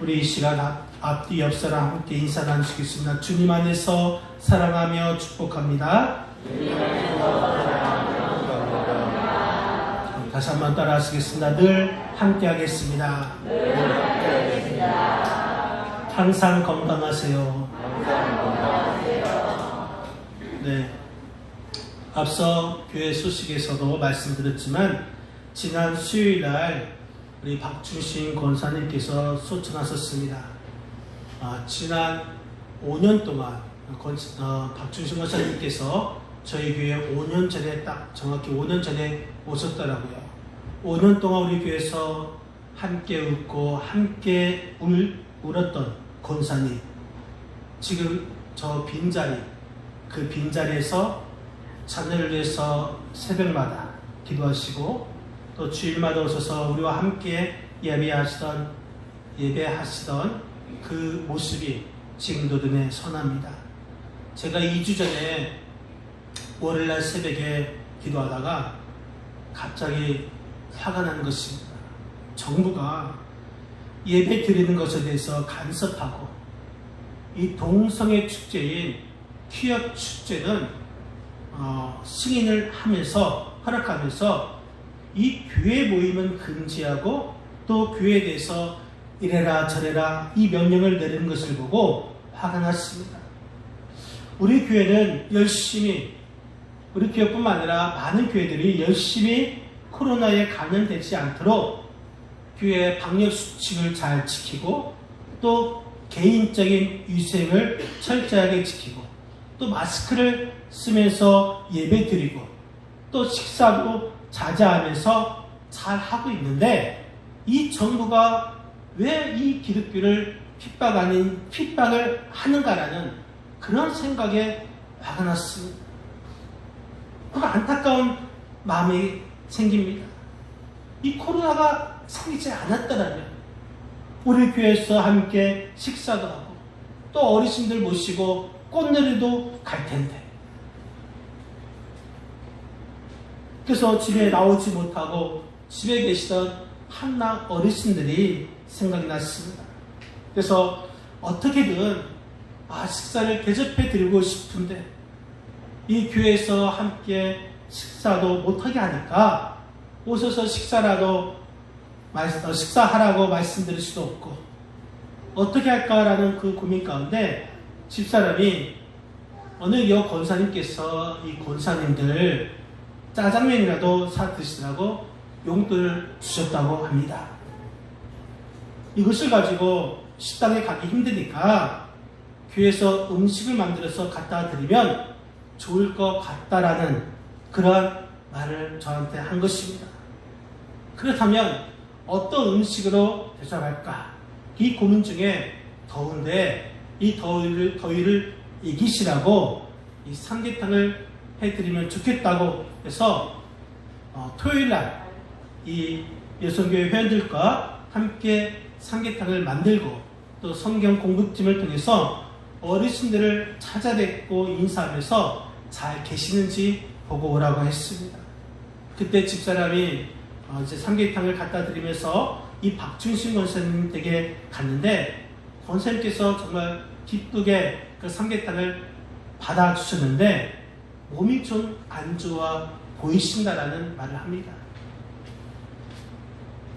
우리 이 시간 앞뒤 옆 사람 함께 인사 나누시겠습니다. 주님 안에서 사랑하며 축복합니다. 다시 한번 따라 하시겠습니다. 늘 함께 하겠습니다. 항상 건강하세요. 네. 앞서 교회 소식에서도 말씀드렸지만 지난 수요일날 우리 박준신 권사님께서 소천하셨습니다. 지난 5년 동안 박준신 권사님께서 저희 교회 5년 전에 딱 정확히 5년 전에 오셨더라고요. 5년 동안 우리 교회에서 함께 웃고 함께 울었던 권사님, 지금 저 빈자리, 그 빈자리에서 자녀를 위해서 새벽마다 기도하시고 또 주일마다 오셔서 우리와 함께 예배하시던 그 모습이 지금도 눈에 선합니다. 제가 2주 전에 월요일날 새벽에 기도하다가 갑자기 화가 나는 것입니다. 정부가 예배 드리는 것에 대해서 간섭하고 이 동성애 축제인 퀴어 축제는 승인을 하면서 허락하면서 이 교회 모임은 금지하고 또 교회에 대해서 이래라 저래라 이 명령을 내리는 것을 보고 화가 났습니다. 우리 교회는 열심히, 우리 교회뿐만 아니라 많은 교회들이 열심히 코로나에 감염되지 않도록 교회의 방역수칙을 잘 지키고 또 개인적인 위생을 철저하게 지키고 또 마스크를 쓰면서 예배 드리고 또 식사도 자제하면서 잘 하고 있는데 이 정부가 왜 이 기독교를 핍박을 하는가라는 그런 생각에 화가 났습니다. 안타까운 마음이 생깁니다. 이 코로나가 생기지 않았더라면 우리 교회에서 함께 식사도 하고 또 어르신들 모시고 꽃놀이도 갈 텐데, 그래서 집에 나오지 못하고 집에 계시던 한나 어르신들이 생각이 났습니다. 그래서 어떻게든 식사를 대접해 드리고 싶은데 이 교회에서 함께 식사도 못하게 하니까 오셔서 식사하라고 말씀드릴 수도 없고 어떻게 할까라는 그 고민 가운데 집사람이 어느 여 권사님께서 이 권사님들 짜장면이라도 사 드시라고 용돈을 주셨다고 합니다. 이것을 가지고 식당에 가기 힘드니까 교회에서 음식을 만들어서 갖다 드리면 좋을 것 같다라는 그런 말을 저한테 한 것입니다. 그렇다면 어떤 음식으로 대접할까? 이 고민 중에 더운데 이 더위를 이기시라고 이 삼계탕을 해드리면 좋겠다고 해서 토요일날 이 여성교회 회원들과 함께 삼계탕을 만들고 또 성경 공부팀을 통해서 어르신들을 찾아뵙고 인사하면서 잘 계시는지 보고 오라고 했습니다. 그때 집사람이 이제 삼계탕을 갖다 드리면서 이 박준신 권사님 댁에 갔는데 권사님께서 정말 기쁘게 그 삼계탕을 받아주셨는데 몸이 좀 안 좋아 보이신다라는 말을 합니다.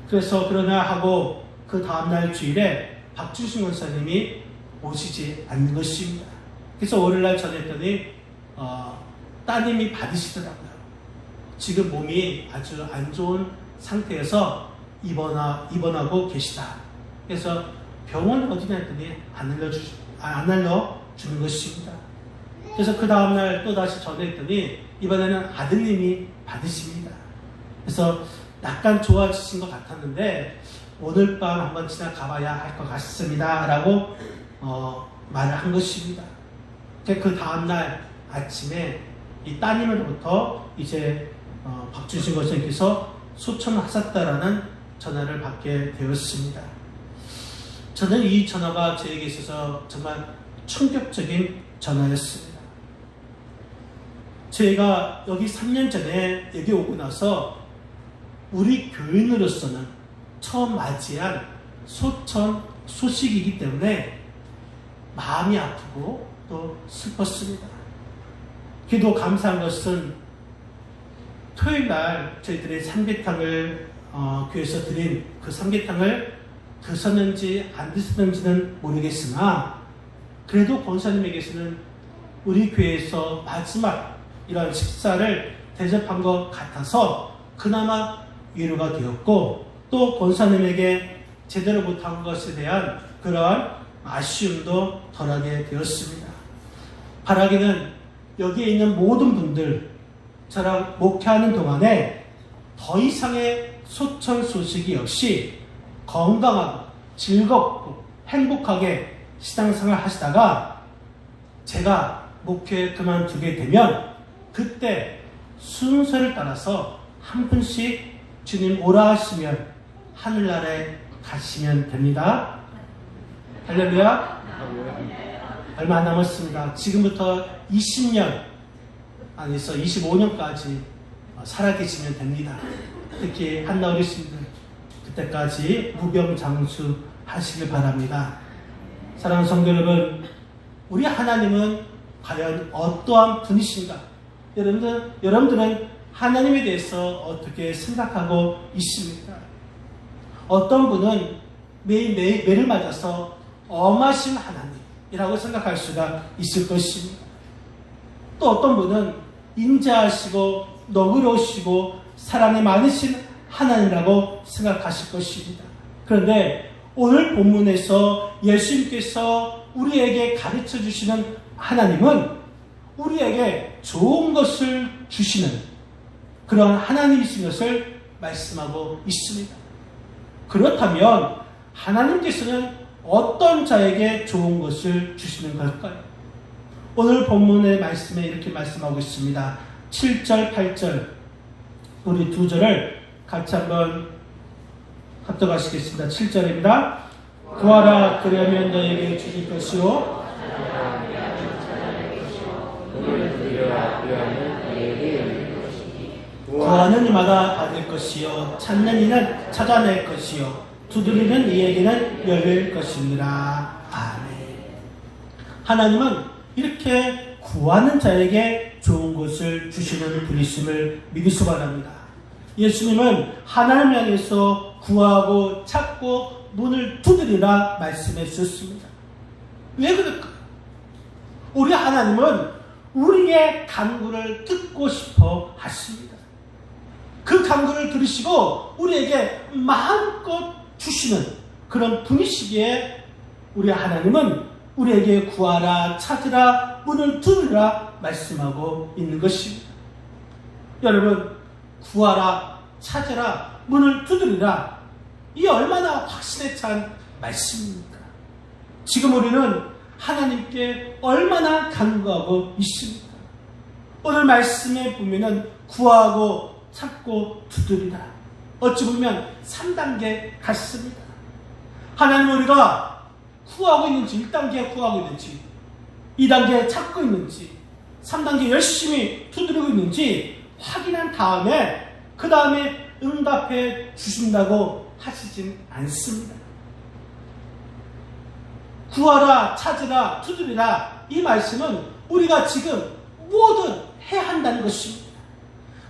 그래서 그러나 하고 그 다음날 주일에 박준신 권사님이 오시지 않는 것입니다. 그래서 월요일날 전했더니 따님이 받으시더라고요. 지금 몸이 아주 안 좋은 상태에서 입원하고 계시다. 그래서 병원 어디냐 했더니 안 알려주는 것입니다. 그래서 그 다음날 또 다시 전했더니 이번에는 아드님이 받으십니다. 그래서 약간 좋아지신 것 같았는데 오늘 밤 한번 지나가봐야 할 것 같습니다 라고 말을 한 것입니다. 그 다음날 아침에 이 따님으로부터 이제 박준신 권사님께서 소천하셨다라는 전화를 받게 되었습니다. 저는 이 전화가 저에게 있어서 정말 충격적인 전화였습니다. 제가 여기 3년 전에 여기 오고 나서 우리 교인으로서는 처음 맞이한 소천 소식이기 때문에 마음이 아프고 또 슬펐습니다. 기도 감사한 것은 토요일 날 저희들이 삼계탕을 교회에서 드린 그 삼계탕을 드셨는지 안 드셨는지는 모르겠으나 그래도 권사님에게서는 우리 교회에서 마지막 이런 식사를 대접한 것 같아서 그나마 위로가 되었고 또 권사님에게 제대로 못한 것에 대한 그런 아쉬움도 덜하게 되었습니다. 바라기는 여기에 있는 모든 분들 저랑 목회하는 동안에 더 이상의 소천 소식이 없이 건강하고 즐겁고 행복하게 신앙생활 하시다가 제가 목회 그만두게 되면 그때 순서를 따라서 한 분씩 주님 오라 하시면 하늘나라에 가시면 됩니다. 할렐루야. 얼마 안 남았습니다. 지금부터 20년 아니서 25년까지 살아계시면 됩니다. 특히 한나 어르신들 그때까지 무병장수 하시길 바랍니다. 사랑하는 성도 여러분, 우리 하나님은 과연 어떠한 분이신가? 여러분들은 하나님에 대해서 어떻게 생각하고 있습니까? 어떤 분은 매를 맞아서 엄하신 하나님이라고 생각할 수가 있을 것입니다. 또 어떤 분은 인자하시고 너그러우시고 사랑이 많으신 하나님이라고 생각하실 것입니다. 그런데 오늘 본문에서 예수님께서 우리에게 가르쳐 주시는 하나님은 우리에게 좋은 것을 주시는 그런 하나님이신 것을 말씀하고 있습니다. 그렇다면 하나님께서는 어떤 자에게 좋은 것을 주시는 걸까요? 오늘 본문의 말씀에 이렇게 말씀하고 있습니다. 7절, 8절 우리 두 절을 같이 한번 합독하시겠습니다. 7절입니다. 구하라 그러면 너에게 주실 것이요 구하는 이마다 받을 것이요 찾는 이는 찾아낼 것이요 두드리는 이에게는 열릴 것이니라. 아멘. 하나님은 이렇게 구하는 자에게 좋은 것을 주시는 분이심을 믿으시기 바랍니다. 예수님은 하나님 향해서 구하고 찾고 문을 두드리라 말씀해 주셨습니다. 왜 그럴까요? 우리 하나님은 우리의 간구를 듣고 싶어 하십니다. 그 간구를 들으시고 우리에게 마음껏 주시는 그런 분이시기에 우리 하나님은 우리에게 구하라 찾으라 문을 두드리라 말씀하고 있는 것입니다. 여러분, 구하라 찾으라 문을 두드리라 이 얼마나 확신에 찬 말씀입니까? 지금 우리는 하나님께 얼마나 간구하고 있습니까? 오늘 말씀에 보면은 구하고 찾고 두드리라 어찌 보면 3단계 같습니다. 하나님 우리가 구하고 있는지 1단계 구하고 있는지 2단계 찾고 있는지 3단계 열심히 두드리고 있는지 확인한 다음에 그 다음에 응답해 주신다고 하시진 않습니다. 구하라 찾으라 두드리라 이 말씀은 우리가 지금 뭐든 해야 한다는 것입니다.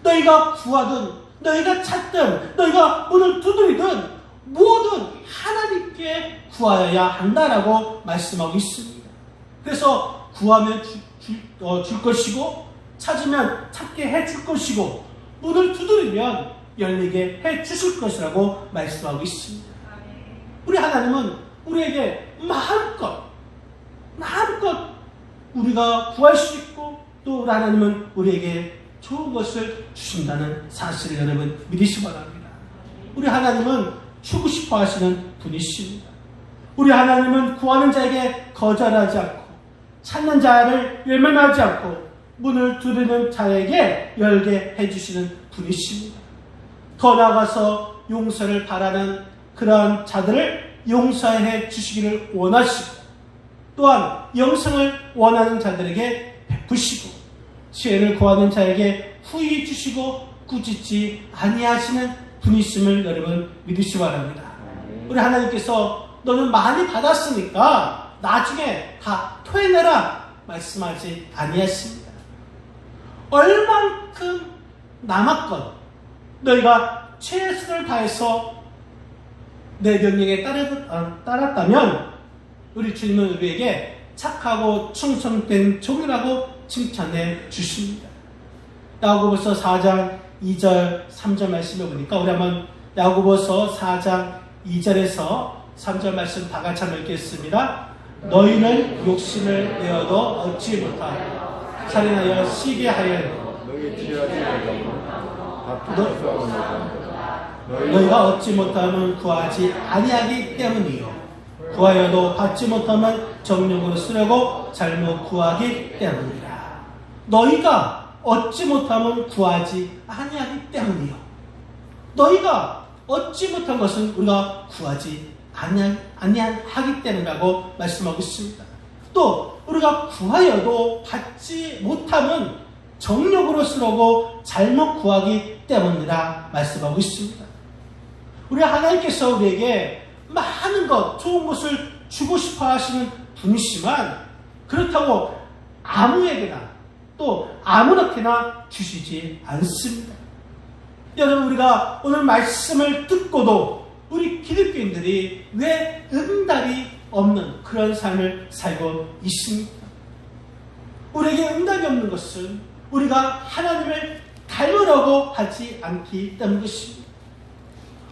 너희가 구하든 너희가 찾든 너희가 문을 두드리든 뭐든 하나님께 구하여야 한다라고 말씀하고 있습니다. 그래서 구하면 줄 것이고 찾으면 찾게 해줄 것이고 문을 두드리면 열리게 해주실 것이라고 말씀하고 있습니다. 우리 하나님은 우리에게 마음껏 우리가 구할 수 있고 또 우리 하나님은 우리에게 좋은 것을 주신다는 사실을 여러분 믿으시기 바랍니다. 우리 하나님은 주고 싶어 하시는 분이십니다. 우리 하나님은 구하는 자에게 거절하지 않고 찾는 자를 외면하지 않고 문을 두드리는 자에게 열게 해주시는 분이십니다. 더 나아가서 용서를 바라는 그러한 자들을 용서해 주시기를 원하시고 또한 영생을 원하는 자들에게 베푸시고 지혜를 구하는 자에게 후히 주시고 꾸짖지 아니하시는 분이심을 여러분 믿으시기 바랍니다. 우리 하나님께서 너는 많이 받았으니까 나중에 다 토해내라 말씀하지 아니하십니다. 얼만큼 남았건 너희가 최선을 다해서 내 명령에 따랐다면 우리 주님은 우리에게 착하고 충성된 종이라고 칭찬해 주십니다. 야고보서 4장 2절 3절 말씀을 보니까 우리 한번 야고보서 4장 2절에서 3절 말씀 다 같이 한번 읽겠습니다. 너희는 욕심을 내어도 얻지 못하고 살인하여 시게 하여 너희가 얻지 못하면 구하지 아니하기 때문이요 구하여도 받지 못하면 정욕으로 쓰려고 잘못 구하기 때문이라. 너희가 얻지 못하면 구하지 아니하기 때문이요. 너희가 얻지 못한 것은 우리가 구하지 아니하기 때문이라고 말씀하고 있습니다. 또 우리가 구하여도 받지 못하면 정욕으로 쓰려고 잘못 구하기 때문이라 말씀하고 있습니다. 우리 하나님께서 우리에게 많은 것, 좋은 것을 주고 싶어 하시는 분이시만 그렇다고 아무에게나 또 아무렇게나 주시지 않습니다. 여러분, 우리가 오늘 말씀을 듣고도 우리 기독교인들이 왜 응답이 없는 그런 삶을 살고 있습니까? 우리에게 응답이 없는 것은 우리가 하나님을 닮으려고 하지 않기 때문 것입니다.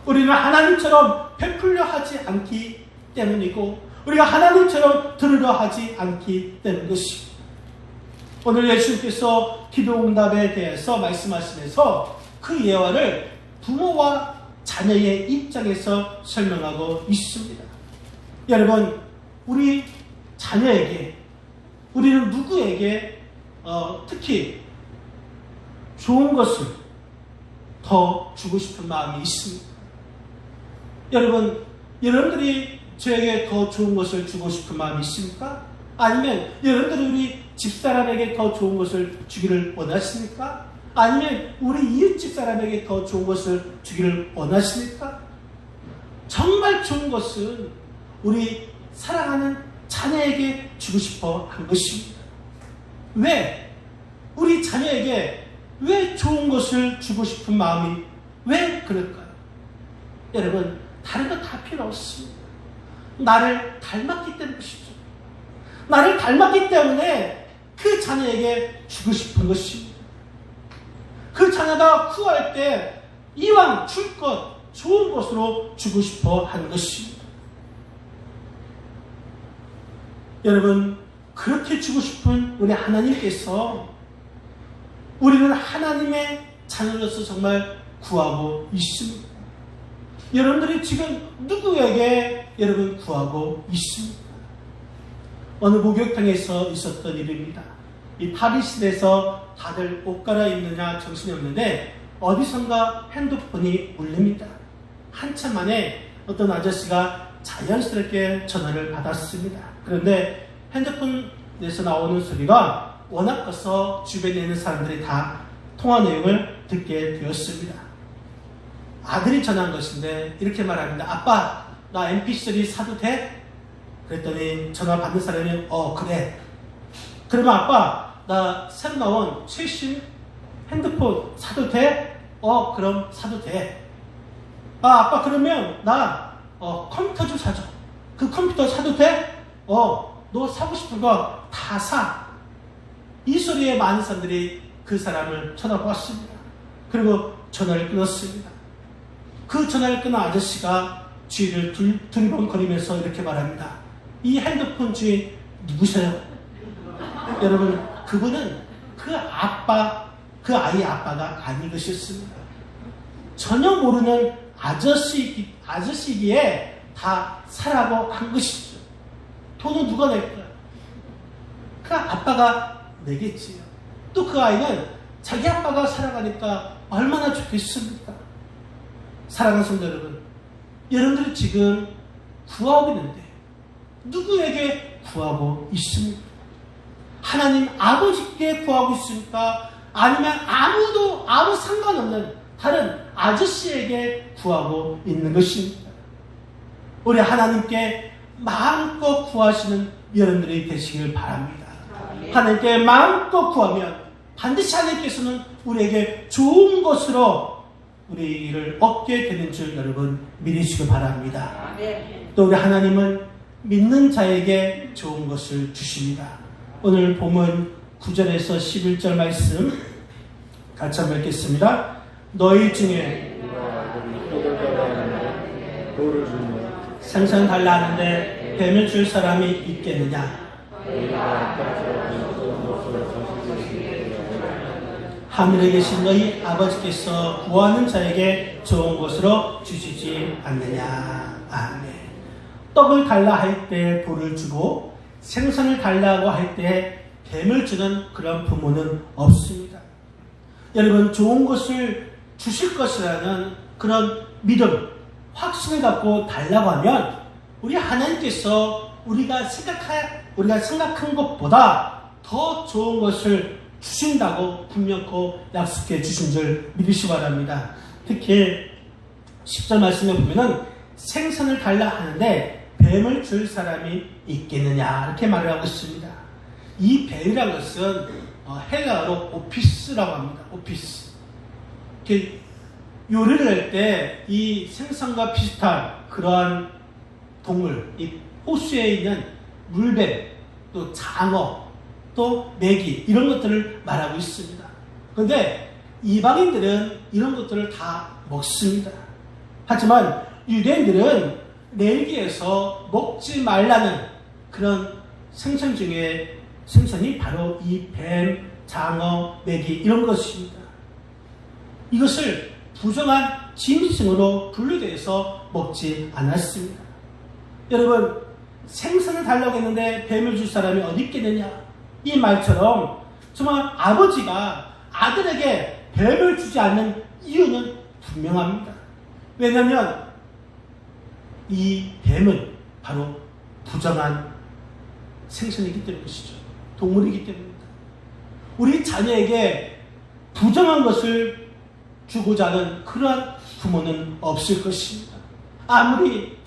우리는 하나님처럼 베풀려 하지 않기 때문이고 우리가 하나님처럼 들으려 하지 않기 때문 것입니다. 오늘 예수님께서 기도응답에 대해서 말씀하시면서 그 예화를 부모와 자녀의 입장에서 설명하고 있습니다. 여러분, 우리 자녀에게, 우리는 누구에게 특히 좋은 것을 더 주고 싶은 마음이 있습니다. 여러분, 여러분들이 저에게 더 좋은 것을 주고 싶은 마음이 있습니까? 아니면 여러분들이 우리 집사람에게 더 좋은 것을 주기를 원하십니까? 아니면 우리 이웃집 사람에게 더 좋은 것을 주기를 원하십니까? 정말 좋은 것은 우리 사랑하는 자녀에게 주고 싶어 한 것입니다. 왜? 우리 자녀에게 왜 좋은 것을 주고 싶은 마음이 왜 그럴까요? 여러분, 다른 거 다 필요 없습니다. 나를 닮았기 때문이시죠. 나를 닮았기 때문에 그 자녀에게 주고 싶은 것입니다. 그 자녀가 구할 때 이왕 줄 것 좋은 것으로 주고 싶어 하는 것입니다. 여러분, 그렇게 주고 싶은 우리 하나님께서 우리는 하나님의 자녀로서 정말 구하고 있습니다. 여러분들이 지금 누구에게 여러분 구하고 있습니까? 어느 목욕탕에서 있었던 일입니다. 이 탈의실에서 다들 옷 갈아입느냐 정신이 없는데 어디선가 핸드폰이 울립니다. 한참 만에 어떤 아저씨가 자연스럽게 전화를 받았습니다. 그런데 핸드폰에서 나오는 소리가 워낙 커서 주변에 있는 사람들이 다 통화 내용을 듣게 되었습니다. 아들이 전화한 것인데 이렇게 말합니다. 아빠, 나 mp3 사도 돼? 그랬더니 전화 받는 사람이 그래. 그러면 아빠, 나 새로 나온 최신 핸드폰 사도 돼? 그럼 사도 돼. 아빠, 그러면 나 컴퓨터 좀 사줘. 그 컴퓨터 사도 돼? 너 사고 싶은 거 다 사. 이 소리에 많은 사람들이 그 사람을 쳐다보았습니다. 그리고 전화를 끊었습니다. 그 전화를 끊은 아저씨가 주위를 두리번거리면서 이렇게 말합니다. 이 핸드폰 주인 누구세요? 여러분, 그분은 그 아이의 아빠가 아닌 것이었습니다. 전혀 모르는 아저씨기에 다 사라고 한 것이죠. 돈은 누가 낼까요? 그 아빠가 내겠지요. 또 그 아이는 자기 아빠가 살아가니까 얼마나 좋겠습니까? 사랑하는 성도 여러분, 여러분들이 지금 구하고 있는데 누구에게 구하고 있습니까? 하나님 아버지께 구하고 있습니까? 아니면 아무 상관없는 다른 아저씨에게 구하고 있는 것입니까? 우리 하나님께 마음껏 구하시는 여러분들이 되시길 바랍니다. 하나님께 마음껏 구하면 반드시 하나님께서는 우리에게 좋은 것으로 우리를 얻게 되는 줄 여러분 믿으시길 바랍니다. 또 우리 하나님은 믿는 자에게 좋은 것을 주십니다. 오늘 본문 9절에서 11절 말씀 같이 한번 읽겠습니다. 너희 중에 생선 달라 하는데 뱀을 줄 사람이 있겠느냐? 하늘에 계신 너희 아버지께서 구하는 자에게 좋은 것으로 주시지 않느냐? 아멘. 떡을 달라 할 때 돌을 주고 생선을 달라고 할 때 뱀을 주는 그런 부모는 없습니다. 여러분, 좋은 것을 주실 것이라는 그런 믿음, 확신을 갖고 달라고 하면 우리 하나님께서 우리가 생각한 것보다 더 좋은 것을 주신다고 분명코 약속해 주신 줄 믿으시기 바랍니다. 특히 10절 말씀에 보면은 생선을 달라 하는데 뱀을 줄 사람이 있겠느냐 이렇게 말을 하고 있습니다. 이 뱀이라는 것은 헬라어로 오피스라고 합니다. 오피스. 요리를 할 때 이 생선과 비슷한 그러한 동물, 이 호수에 있는 물뱀, 또 장어, 또 메기 이런 것들을 말하고 있습니다. 그런데 이방인들은 이런 것들을 다 먹습니다. 하지만 유대인들은 레위기에서 먹지 말라는 그런 생선 중에 생선이 바로 이 뱀, 장어, 메기 이런 것입니다. 이것을 부정한 짐승으로 분류돼서 먹지 않았습니다. 여러분, 생선을 달라고 했는데 뱀을 줄 사람이 어디 있겠느냐? 이 말처럼 정말 아버지가 아들에게 뱀을 주지 않는 이유는 분명합니다. 왜냐하면 이 뱀은 바로 부정한 생선이기 때문이시죠. 동물이기 때문입니다. 우리 자녀에게 부정한 것을 주고자 하는 그러한 부모는 없을 것입니다. 아무리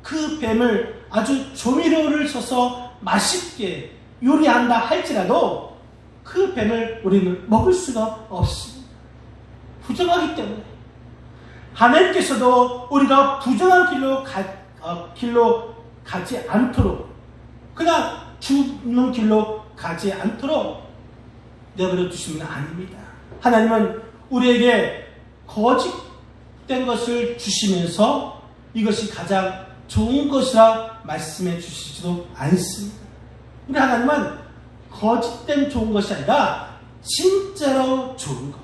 그 뱀을 아주 조미료를 써서 맛있게 요리한다 할지라도 그 뱀을 우리는 먹을 수가 없습니다. 부정하기 때문에. 하나님께서도 우리가 부정한 길로 가지 않도록, 그냥 죽는 길로 가지 않도록 내버려 두시면 아닙니다. 하나님은 우리에게 거짓된 것을 주시면서 이것이 가장 좋은 것이라 말씀해 주시지도 않습니다. 우리 하나님은 거짓된 좋은 것이 아니라 진짜로 좋은 것,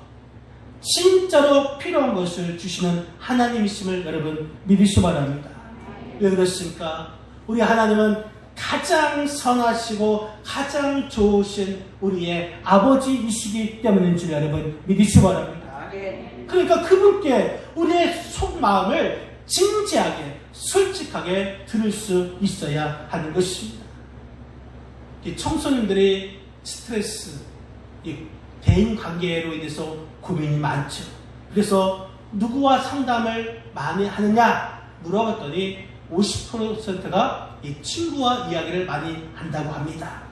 진짜로 필요한 것을 주시는 하나님이심을 여러분 믿으시기 바랍니다. 왜 그렇습니까? 우리 하나님은 가장 선하시고 가장 좋으신 우리의 아버지이시기 때문인 줄 여러분 믿으시기 바랍니다. 그러니까 그분께 우리의 속마음을 진지하게 솔직하게 들을 수 있어야 하는 것입니다. 이 청소년들이 스트레스, 이 대인관계로 인해서 고민이 많죠. 그래서 누구와 상담을 많이 하느냐 물어봤더니 50%가 이 친구와 이야기를 많이 한다고 합니다.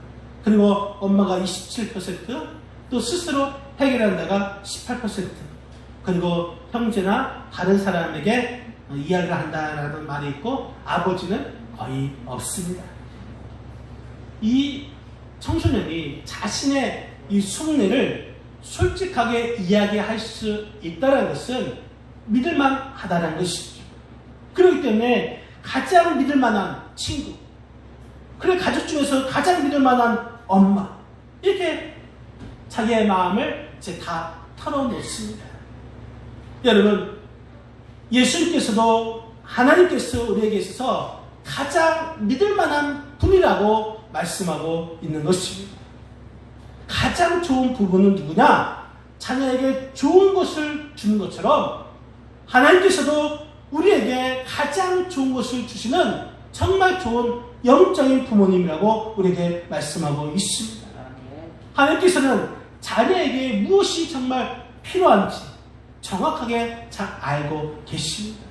그리고 엄마가 27%, 또 스스로 해결한다가 18%, 그리고 형제나 다른 사람에게 이야기를 한다라는 말이 있고 아버지는 거의 없습니다. 이 청소년이 자신의 이 속내를 솔직하게 이야기할 수 있다는 것은 믿을만 하다는 것이죠. 그렇기 때문에 가장 믿을만한 친구, 그래 가족 중에서 가장 믿을만한 엄마, 이렇게 자기의 마음을 이제 다 털어놓습니다. 여러분, 예수님께서도 하나님께서 우리에게 있어서 가장 믿을만한 분이라고 말씀하고 있는 것입니다. 가장 좋은 부분은 누구냐? 자녀에게 좋은 것을 주는 것처럼 하나님께서도 우리에게 가장 좋은 것을 주시는 정말 좋은 영적인 부모님이라고 우리에게 말씀하고 있습니다. 하나님께서는 자녀에게 무엇이 정말 필요한지 정확하게 잘 알고 계십니다.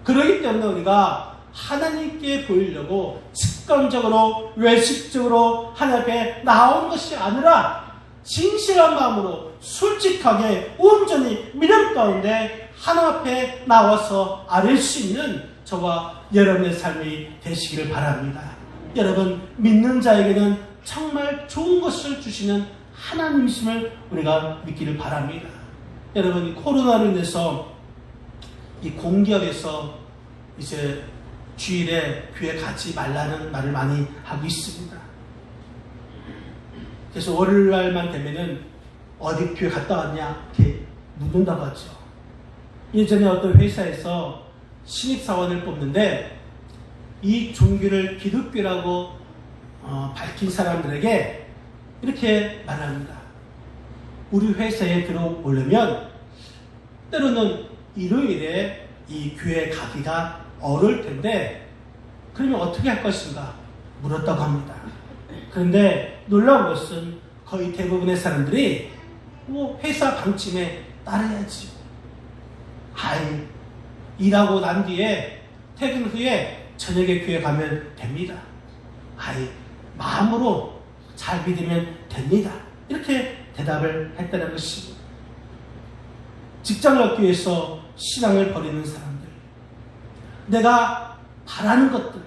그렇기 때문에 우리가 하나님께 보이려고 직관적으로 외식적으로 하나님 앞에 나온 것이 아니라 진실한 마음으로 솔직하게 온전히 믿음 가운데 하나님 앞에 나와서 아뢰 수 있는 저와 여러분의 삶이 되시기를 바랍니다. 여러분, 믿는 자에게는 정말 좋은 것을 주시는 하나님이심을 우리가 믿기를 바랍니다. 여러분, 이 코로나로 인해서 이 공기업에서 이제 주일에 교회 가지 말라는 말을 많이 하고 있습니다. 그래서 월요일 날만 되면은 어디 교회 갔다 왔냐 이렇게 묻는다고 하죠. 예전에 어떤 회사에서 신입사원을 뽑는데 이 종교를 기독교라고 밝힌 사람들에게 이렇게 말합니다. 우리 회사에 들어오려면 때로는 일요일에 이 교회 가기가 어려울 텐데 그러면 어떻게 할 것인가 물었다고 합니다. 그런데 놀라운 것은 거의 대부분의 사람들이 회사 방침에 따라야지. 일하고 난 뒤에 퇴근 후에 저녁에 교회 가면 됩니다. 마음으로 잘 믿으면 됩니다. 이렇게 대답을 했다는 것입니다. 직장을 얻기 위해서 신앙을 버리는 사람들, 내가 바라는 것들,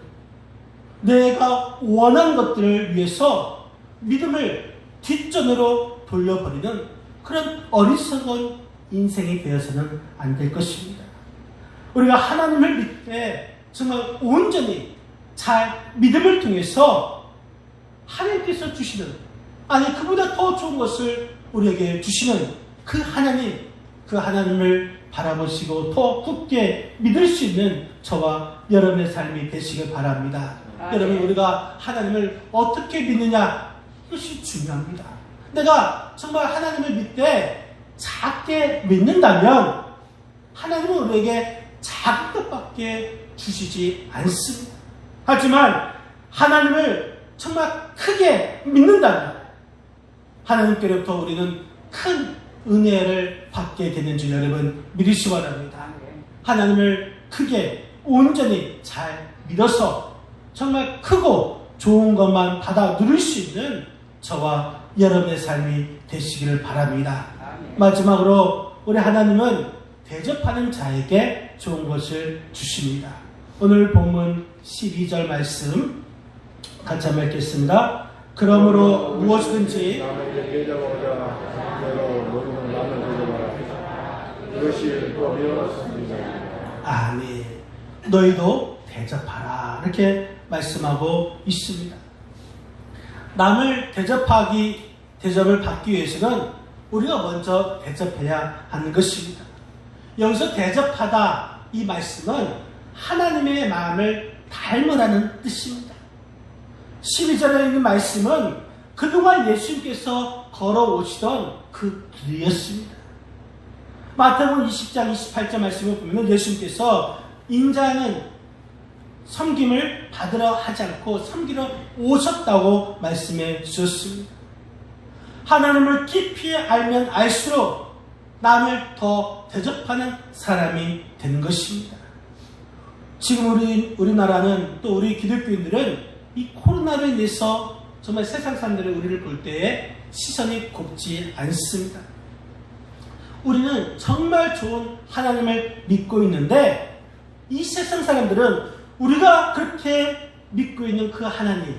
내가 원하는 것들을 위해서 믿음을 뒷전으로 돌려버리는 그런 어리석은 인생이 되어서는 안 될 것입니다. 우리가 하나님을 믿을 때 정말 온전히 잘 믿음을 통해서 하나님께서 주시는, 그보다 더 좋은 것을 우리에게 주시는 그 하나님을 바라보시고 더 굳게 믿을 수 있는 저와 여러분의 삶이 되시길 바랍니다. 여러분, 우리가 하나님을 어떻게 믿느냐, 이것이 중요합니다. 내가 정말 하나님을 믿되 작게 믿는다면 하나님은 우리에게 작은 것밖에 주시지 않습니다. 하지만 하나님을 정말 크게 믿는다면 하나님께로부터 우리는 큰 은혜를 받게 되는 줄 여러분 믿으시기 바랍니다. 하나님을 크게 온전히 잘 믿어서 정말 크고 좋은 것만 받아 누릴 수 있는 저와 여러분의 삶이 되시기를 바랍니다. 마지막으로 우리 하나님은 대접하는 자에게 좋은 것을 주십니다. 오늘 본문 12절 말씀 같이 한번 읽겠습니다. 그러므로 무엇이든지 아멘. 너희도 대접하라, 이렇게 말씀하고 있습니다. 남을 대접을 받기 위해서는 우리가 먼저 대접해야 하는 것입니다. 여기서 대접하다, 이 말씀은 하나님의 마음을 닮으라는 뜻입니다. 12절에 있는 말씀은 그동안 예수님께서 걸어오시던 그 길이었습니다. 마태복음 20장 28절 말씀을 보면 예수님께서 인자는 섬김을 받으러 하지 않고 섬기러 오셨다고 말씀해 주셨습니다. 하나님을 깊이 알면 알수록 남을 더 대접하는 사람이 되는 것입니다. 지금 우리나라는 또 우리 기독교인들은 이 코로나로 인해서 정말 세상 사람들이 우리를 볼 때에 시선이 곱지 않습니다. 우리는 정말 좋은 하나님을 믿고 있는데 이 세상 사람들은 우리가 그렇게 믿고 있는 그 하나님,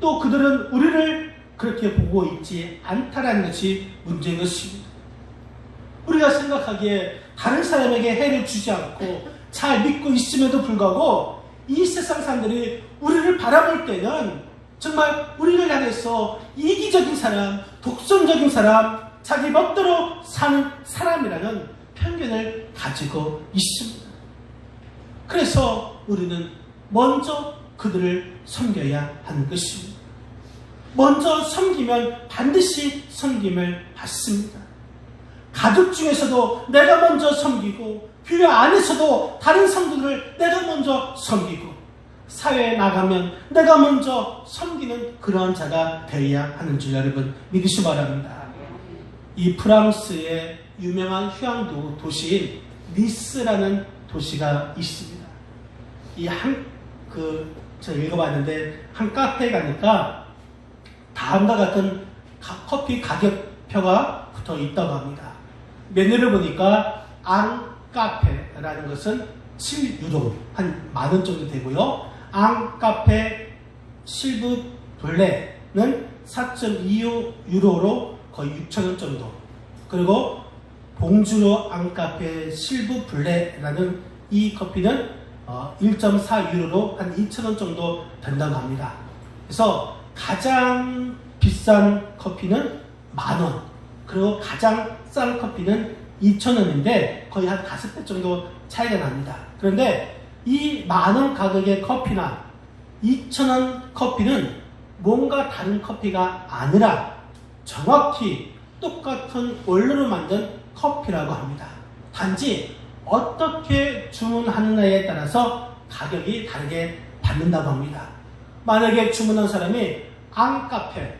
또 그들은 우리를 그렇게 보고 있지 않다라는 것이 문제인 것입니다. 우리가 생각하기에 다른 사람에게 해를 주지 않고 잘 믿고 있음에도 불구하고 이 세상 사람들이 우리를 바라볼 때는 정말 우리를 향해서 이기적인 사람, 독선적인 사람, 자기 멋대로 사는 사람이라는 편견을 가지고 있습니다. 그래서 우리는 먼저 그들을 섬겨야 하는 것입니다. 먼저 섬기면 반드시 섬김을 받습니다. 가족 중에서도 내가 먼저 섬기고, 교회 안에서도 다른 성도들을 내가 먼저 섬기고, 사회에 나가면 내가 먼저 섬기는 그런 자가 되어야 하는 줄 여러분 믿으시기 바랍니다. 이 프랑스의 유명한 휴양 도시인 니스라는 도시가 있습니다. 제가 읽어봤는데, 한 카페에 가니까 다음과 같은 커피 가격표가 붙어 있다고 합니다. 메뉴를 보니까 앙카페라는 것은 7유로, 한 만원 정도 되고요. 앙카페 실브 블레는 4.25유로로 거의 6,000원 정도. 그리고 봉주로 앙카페 실브 블레라는 이 커피는 1.4유로로 한 2,000원 정도 된다고 합니다. 그래서 가장 비싼 커피는 만원, 그리고 가장 싼 커피는 2,000원인데 거의 한 5배 정도 차이가 납니다. 그런데 이 만원 가격의 커피나 2,000원 커피는 뭔가 다른 커피가 아니라 정확히 똑같은 원료로 만든 커피라고 합니다. 단지 어떻게 주문하느냐에 따라서 가격이 다르게 받는다고 합니다. 만약에 주문한 사람이 앙카페,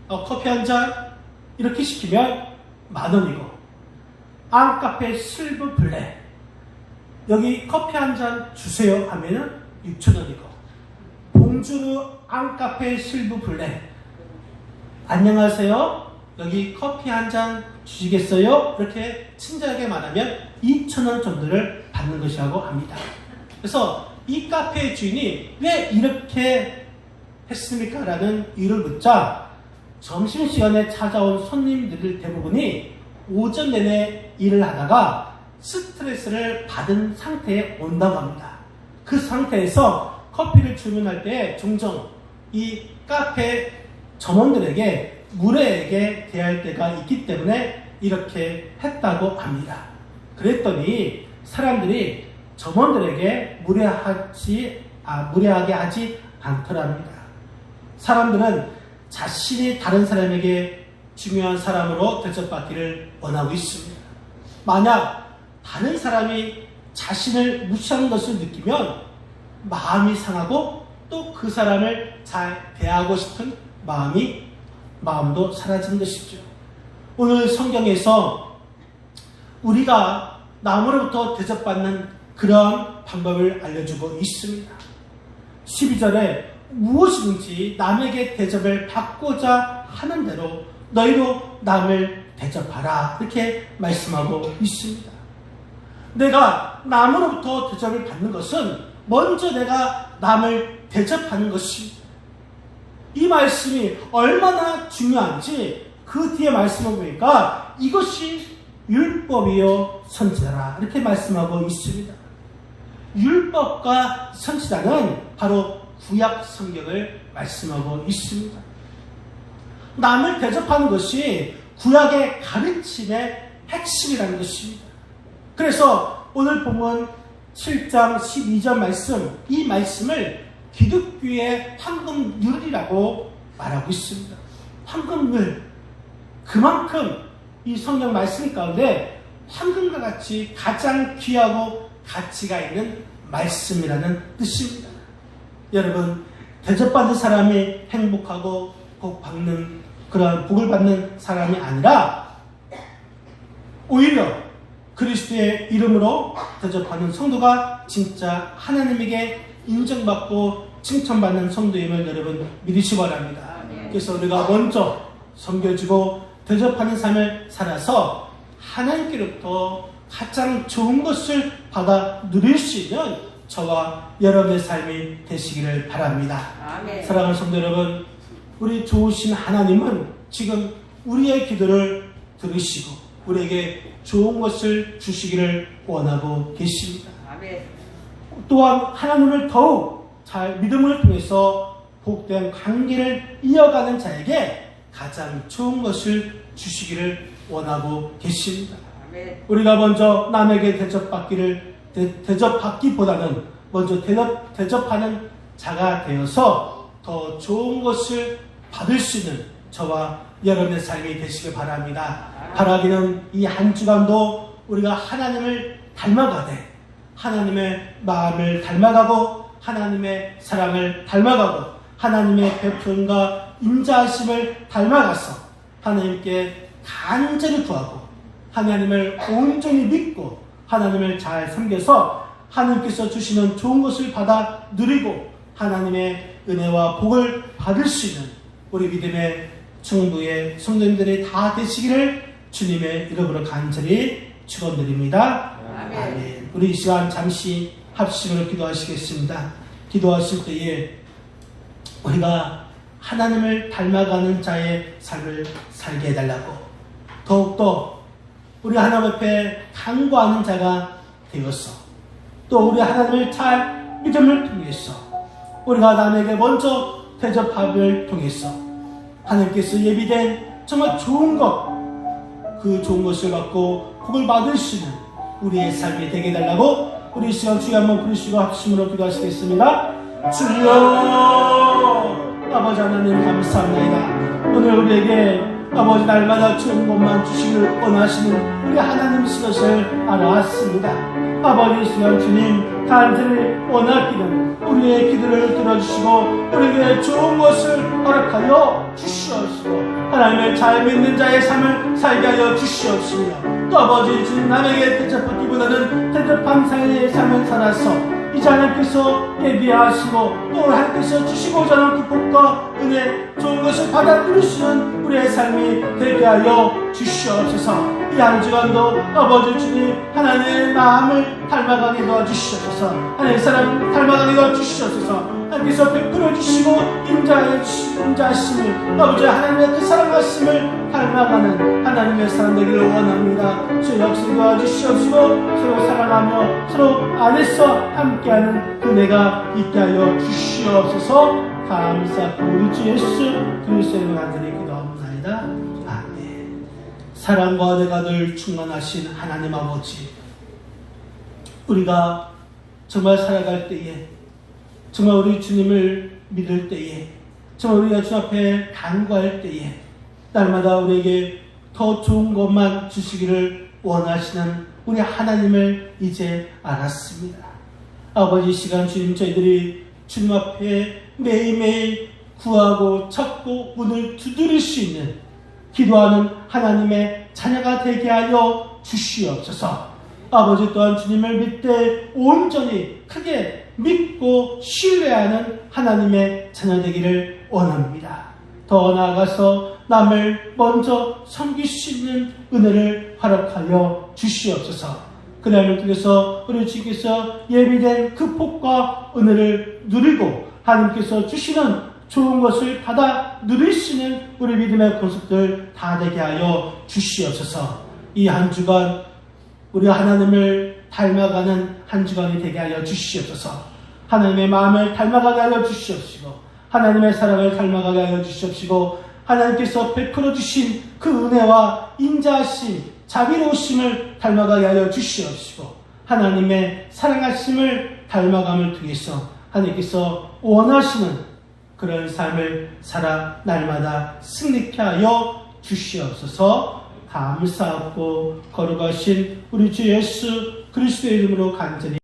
커피 한 잔 이렇게 시키면 만원이고, 앙카페 실브 블랙, 여기 커피 한 잔 주세요 하면은 6,000원이고, 봉주르 앙카페 실브 블랙, 안녕하세요, 여기 커피 한 잔 주시겠어요? 이렇게 친절하게 말하면 2,000원 정도를 받는 것이라고 합니다. 그래서 이 카페의 주인이 왜 이렇게 했습니까? 라는 이유를 묻자, 점심시간에 찾아온 손님들 대부분이 오전 내내 일을 하다가 스트레스를 받은 상태에 온다고 합니다. 그 상태에서 커피를 주문할 때 종종 이 카페 점원들에게 무례하게 대할 때가 있기 때문에 이렇게 했다고 합니다. 그랬더니 사람들이 점원들에게 무례하게 하지 않더랍니다. 사람들은 자신이 다른 사람에게 중요한 사람으로 대접받기를 원하고 있습니다. 만약 다른 사람이 자신을 무시하는 것을 느끼면 마음이 상하고 또 그 사람을 잘 대하고 싶은 마음도 사라지는 것이죠. 오늘 성경에서 우리가 남으로부터 대접받는 그런 방법을 알려주고 있습니다. 12절에 무엇이든지 남에게 대접을 받고자 하는 대로 너희도 남을 대접하라, 이렇게 말씀하고 있습니다. 내가 남으로부터 대접을 받는 것은 먼저 내가 남을 대접하는 것입니다. 이 말씀이 얼마나 중요한지 그 뒤에 말씀을 보니까 이것이 율법이요 선지자라, 이렇게 말씀하고 있습니다. 율법과 선지자는 바로 구약 성경을 말씀하고 있습니다. 남을 대접하는 것이 구약의 가르침의 핵심이라는 것입니다. 그래서 오늘 본문 7장 12절 말씀, 이 말씀을 기독교의 황금률이라고 말하고 있습니다. 황금률, 그만큼 이 성경 말씀 가운데 황금과 같이 가장 귀하고 가치가 있는 말씀이라는 뜻입니다. 여러분, 대접받는 사람이 행복하고 복을 받는 사람이 아니라 오히려 그리스도의 이름으로 대접하는 성도가 진짜 하나님에게 인정받고 칭찬받는 성도임을 여러분 믿으시기 바랍니다. 그래서 우리가 먼저 섬겨주고 대접하는 삶을 살아서 하나님께로부터 가장 좋은 것을 받아 누릴 수 있는 저와 여러분의 삶이 되시기를 바랍니다. 아멘. 사랑하는 성도 여러분, 우리 좋으신 하나님은 지금 우리의 기도를 들으시고 우리에게 좋은 것을 주시기를 원하고 계십니다. 아멘. 또한 하나님을 더욱 잘 믿음을 통해서 복된 관계를 이어가는 자에게 가장 좋은 것을 주시기를 원하고 계십니다. 아멘. 우리가 먼저 남에게 대접받기보다는 먼저 대접하는 자가 되어서 더 좋은 것을 받을 수 있는 저와 여러분의 삶이 되시길 바랍니다. 바라기는 이 한 주간도 우리가 하나님을 닮아가되 하나님의 마음을 닮아가고 하나님의 사랑을 닮아가고 하나님의 베풀음과 인자하심을 닮아가서 하나님께 간절히 구하고 하나님을 온전히 믿고 하나님을 잘 섬겨서 하나님께서 주시는 좋은 것을 받아 누리고 하나님의 은혜와 복을 받을 수 있는 우리 믿음의 성부의 성도님들이 다 되시기를 주님의 이름으로 간절히 축원드립니다. 아멘. 우리 이 시간 잠시 합심으로 기도하시겠습니다. 기도하실 때에 우리가 하나님을 닮아가는 자의 삶을 살게 해달라고, 더욱더 우리 하나님 앞에 간구하는 자가 되어서, 또 우리 하나님을 잘 믿음을 통해서 우리가 남에게 먼저 대접함을 통해서 하나님께서 예비된 정말 좋은 것, 그 좋은 것을 받고 복을 받을 수 있는 우리의 삶이 되게 해달라고 우리 이 시간 주여 한번 부르시고 합심으로 기도하시겠습니다. 주여 아버지 하나님 감사합니다. 오늘 우리에게 아버지 날마다 좋은 것만 주시길 원하시는 우리 하나님이신 것을 알아왔습니다. 아버지 이 시간 주님 간절히 원하기는 우리의 기도를 들어주시고 우리에게 좋은 것을 허락하여 주시옵시고 하나님을 잘 믿는 자의 삶을 살게 하여 주시옵시며, 또 아버지 주님 남에게 대접하기보다는 대접한 자의 삶을 살아서 이제 하나님께서 예비하시고 또 하나님께서 주시고자 하는 그 복과 은혜 좋은 것을 받아 누리시는 우리의 삶이 되게 하여 주시옵소서. 이 한 주간도 아버지 주님 하나님의 마음을 닮아가게 도와주시옵소서. 하나님의 사람 닮아가게 도와주시옵소서. 하나님께서 베풀어 주시고 인자하심을 아버지 하나님의 그 사랑하심을 닮아가는 하나님의 사람 되기를 원합니다. 주의 역시 도와주시옵시고 서로 사랑하며 서로 안에서 함께하는 그네가 있게 하여 주시옵소서. 감사하고 우리 주 예수 그리스도의 간절히 기도합니다. 아멘. 사랑과 은혜가 늘 충만하신 하나님 아버지, 우리가 정말 살아갈 때에, 정말 우리 주님을 믿을 때에, 정말 우리가 주 앞에 간구할 때에 날마다 우리에게 더 좋은 것만 주시기를 원하시는 우리 하나님을 이제 알았습니다. 아버지, 이 시간 주님 저희들이 주님 앞에 매일매일 구하고 찾고 문을 두드릴 수 있는 기도하는 하나님의 자녀가 되게 하여 주시옵소서. 아버지 또한 주님을 믿되 온전히 크게 믿고 신뢰하는 하나님의 자녀 되기를 원합니다. 더 나아가서 남을 먼저 섬길 수 있는 은혜를 허락하여 주시옵소서. 그날을 통해서 우리 주께서 예비된 그 복과 은혜를 누리고 하나님께서 주시는 좋은 것을 받아 누릴 수 있는 우리 믿음의 권속들 다 되게 하여 주시옵소서. 이 한 주간 우리 하나님을 닮아가는 한 주간이 되게 하여 주시옵소서. 하나님의 마음을 닮아가게 하여 주시옵시고 하나님의 사랑을 닮아가게 하여 주시옵시고 하나님께서 베풀어 주신 그 은혜와 인자하심, 자비로우심을 닮아가게 하여 주시옵시고 하나님의 사랑하심을 닮아감을 통해서 하나님께서 원하시는 그런 삶을 살아 날마다 승리케 하여 주시옵소서. 감사하고 거룩하신 우리 주 예수 그리스도의 이름으로 간절히